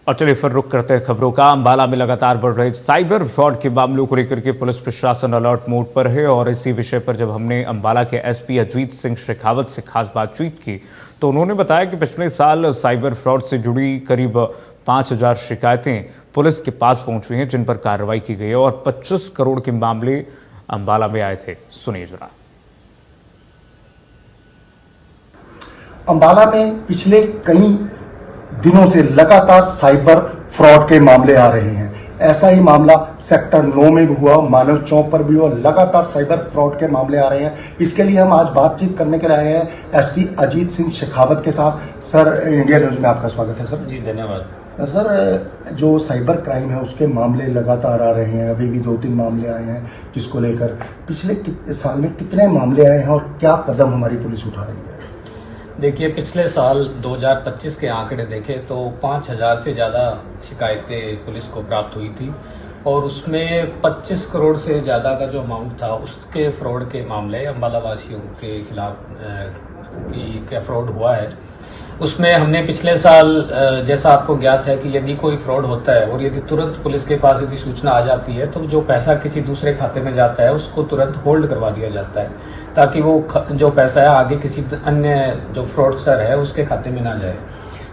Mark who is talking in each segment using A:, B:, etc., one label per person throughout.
A: और चलिए फिर रुक करते हैं खबरों का। अंबाला में लगातार बढ़ रहे साइबर फ्रॉड के मामलों को लेकर के पुलिस प्रशासन अलर्ट मोड पर है और इसी विषय पर जब हमने अंबाला के एसपी अजीत सिंह शेखावत से खास बातचीत की तो उन्होंने बताया कि पिछले साल साइबर फ्रॉड से जुड़ी करीब 5000 शिकायतें पुलिस के पास पहुंच हुई हैं, जिन पर कार्रवाई की गई है और 25 करोड़ के मामले अंबाला में आए थे। सुनिए जरा।
B: अंबाला में पिछले कई दिनों से लगातार साइबर फ्रॉड के मामले आ रहे हैं। ऐसा ही मामला सेक्टर 9 में भी हुआ, मानव चौक पर भी हुआ। लगातार साइबर फ्रॉड के मामले आ रहे हैं। इसके लिए हम आज बातचीत करने के लिए आए हैं एसपी अजीत सिंह शेखावत के साथ। सर, इंडिया न्यूज में आपका स्वागत है। सर
C: जी धन्यवाद।
B: सर, जो साइबर क्राइम है उसके मामले लगातार आ रहे हैं। अभी भी 2-3 मामले आए हैं, जिसको लेकर पिछले साल में कितने मामले आए हैं और क्या कदम हमारी पुलिस उठा रही है?
C: देखिए, पिछले साल 2025 के आंकड़े देखें तो 5000 से ज़्यादा शिकायतें पुलिस को प्राप्त हुई थी और उसमें 25 करोड़ से ज़्यादा का जो अमाउंट था उसके फ्रॉड के मामले अंबाला वासियों के खिलाफ क्या फ्रॉड हुआ है। उसमें हमने पिछले साल, जैसा आपको ज्ञात है कि यदि कोई फ्रॉड होता है और यदि तुरंत पुलिस के पास यदि सूचना आ जाती है तो जो पैसा किसी दूसरे खाते में जाता है उसको तुरंत होल्ड करवा दिया जाता है, ताकि वो जो पैसा है आगे किसी अन्य जो फ्रॉडस्टर है उसके खाते में ना जाए।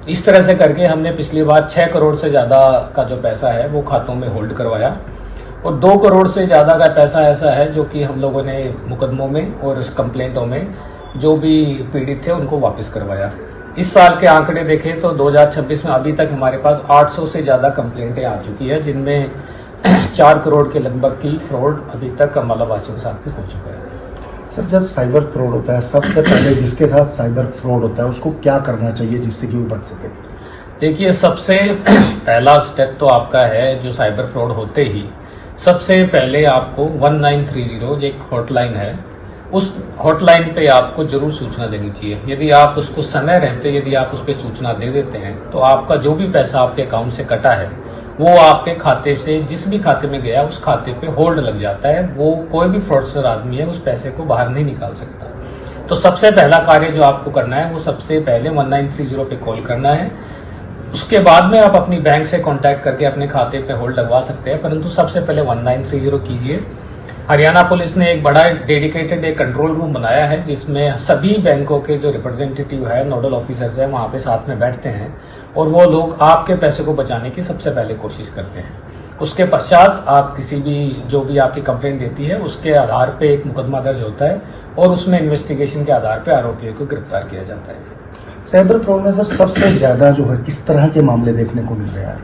C: इस तरह से करके हमने पिछली बार 6 करोड़ से ज़्यादा का जो पैसा है वो खातों में होल्ड करवाया और 2 करोड़ से ज़्यादा का पैसा ऐसा है जो कि हम लोगों ने मुकदमों में और कंप्लेंटों में जो भी पीड़ित थे उनको वापस करवाया। इस साल के आंकड़े देखें तो 2026 में अभी तक हमारे पास 800 से ज़्यादा कंप्लेंटें आ चुकी है, जिनमें 4 करोड़ के लगभग की फ्रॉड अभी तक अंबाला वासियों के साथ में हो चुका है।
B: सर, जब साइबर फ्रॉड होता है, सबसे पहले जिसके साथ साइबर फ्रॉड होता है उसको क्या करना चाहिए जिससे कि वो बच सके?
C: देखिए, सबसे पहला स्टेप तो आपका है, जो साइबर फ्रॉड होते ही सबसे पहले आपको 1930 जो एक हॉटलाइन है, उस हॉटलाइन पे आपको जरूर सूचना देनी चाहिए। यदि आप उसको समय रहते यदि आप उस पर सूचना दे देते हैं तो आपका जो भी पैसा आपके अकाउंट से कटा है वो आपके खाते से, जिस भी खाते में गया उस खाते पे होल्ड लग जाता है। वो कोई भी फ्रॉडस्टर आदमी है उस पैसे को बाहर नहीं निकाल सकता। तो सबसे पहला कार्य जो आपको करना है वो सबसे पहले 1930 पे कॉल करना है। उसके बाद में आप अपनी बैंक से कांटेक्ट करके अपने खाते पे होल्ड लगवा सकते हैं, परंतु सबसे पहले 1930 कीजिए। हरियाणा पुलिस ने एक बड़ा डेडिकेटेड एक कंट्रोल रूम बनाया है, जिसमें सभी बैंकों के जो रिप्रेजेंटेटिव है, नोडल ऑफिसर्स है, वहां पे साथ में बैठते हैं और वो लोग आपके पैसे को बचाने की सबसे पहले कोशिश करते हैं। उसके पश्चात आप किसी भी जो भी आपकी कंप्लेंट देती है उसके आधार पे एक मुकदमा दर्ज होता है और उसमें इन्वेस्टिगेशन के आधार पे आरोपियों को गिरफ्तार किया जाता है।
B: साइबर फ्रॉड में सर सबसे ज्यादा जो है किस तरह के मामले देखने को मिल रहे हैं?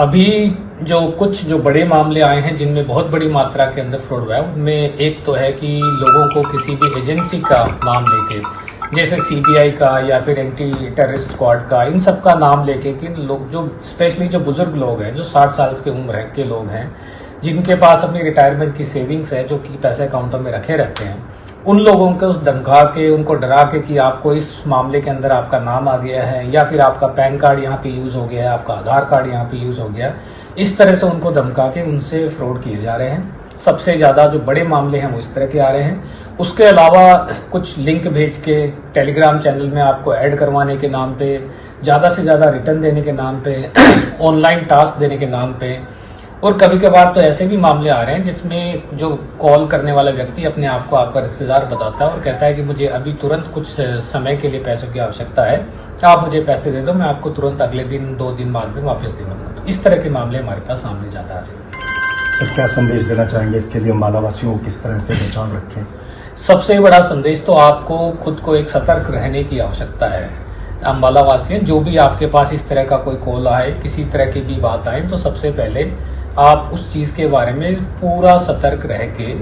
C: अभी जो बड़े मामले आए हैं जिनमें बहुत बड़ी मात्रा के अंदर फ्रॉड हुआ है, उनमें एक तो है कि लोगों को किसी भी एजेंसी का नाम लेके, जैसे सीबीआई का या फिर एंटी टेररिस्ट स्क्वाड का, इन सब का नाम लेके कि लोग जो स्पेशली जो बुजुर्ग लोग हैं, जो 60 साल की उम्र के लोग हैं, जिनके पास अपनी रिटायरमेंट की सेविंग्स है, जो कि पैसे अकाउंटों में रखे रहते हैं, उन लोगों को धमका के, उनको डरा के कि आपको इस मामले के अंदर आपका नाम आ गया है या फिर आपका पैन कार्ड यहाँ पे यूज हो गया है, आपका आधार कार्ड यहाँ पे यूज हो गया है, इस तरह से उनको धमका के उनसे फ्रॉड किए जा रहे हैं। सबसे ज्यादा जो बड़े मामले हैं वो इस तरह के आ रहे हैं। उसके अलावा कुछ लिंक भेज के टेलीग्राम चैनल में आपको ऐड करवाने के नाम पे, ज्यादा से ज्यादा रिटर्न देने के नाम पे, ऑनलाइन टास्क देने के नाम पे, और कभी कभार तो ऐसे भी मामले आ रहे हैं जिसमें जो कॉल करने वाला व्यक्ति अपने आप को आपका रिश्तेदार बताता है और कहता है कि मुझे अभी तुरंत कुछ समय के लिए पैसों की आवश्यकता है, आप मुझे पैसे दे दो, मैं आपको तुरंत अगले दिन 2 दिन बाद में वापस दे दूंगा। तो इस तरह के मामले हमारे पास सामने ज्यादा आ रहे हैं।
B: सर, क्या संदेश देना चाहेंगे इसके लिए अंबाला वासियों को, किस तरह से बचाव रखें?
C: सबसे बड़ा संदेश तो आपको खुद को एक सतर्क रहने की आवश्यकता है। अंबाला वासी, जो भी आपके पास इस तरह का कोई कॉल आए, किसी तरह की भी बात आए, तो सबसे पहले आप उस चीज के बारे में पूरा सतर्क रह के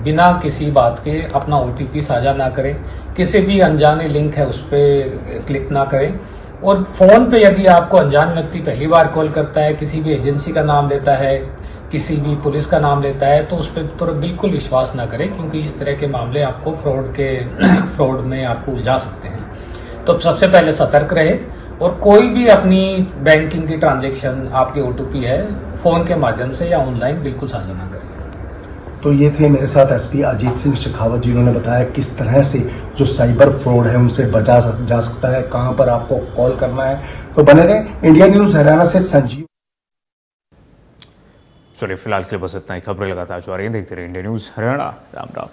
C: बिना किसी बात के अपना ओटीपी साझा ना करें, किसी भी अनजाने लिंक है उस पर क्लिक ना करें। और फोन पे यदि आपको अनजान व्यक्ति पहली बार कॉल करता है, किसी भी एजेंसी का नाम लेता है, किसी भी पुलिस का नाम लेता है, तो उस पर तो बिल्कुल विश्वास ना करें, क्योंकि इस तरह के मामले आपको फ्रॉड में आपको उलझा सकते हैं। तो सबसे पहले सतर्क रहे और कोई भी अपनी बैंकिंग की ट्रांजैक्शन, आपकी ओटीपी है, फोन के माध्यम से या ऑनलाइन बिल्कुल साझा ना करें।
B: तो ये थे मेरे साथ एसपी अजीत सिंह शेखावत, जिन्होंने बताया किस तरह से जो साइबर फ्रॉड है उनसे बचा जा सकता है, कहां पर आपको कॉल करना है। तो बने रहे इंडिया न्यूज हरियाणा से संजीव।
A: चलिए फिलहाल के लिए बस इतना ही। खबरें लगातार जारी हैं, देखते रहिए इंडिया न्यूज हरियाणा। राम राम।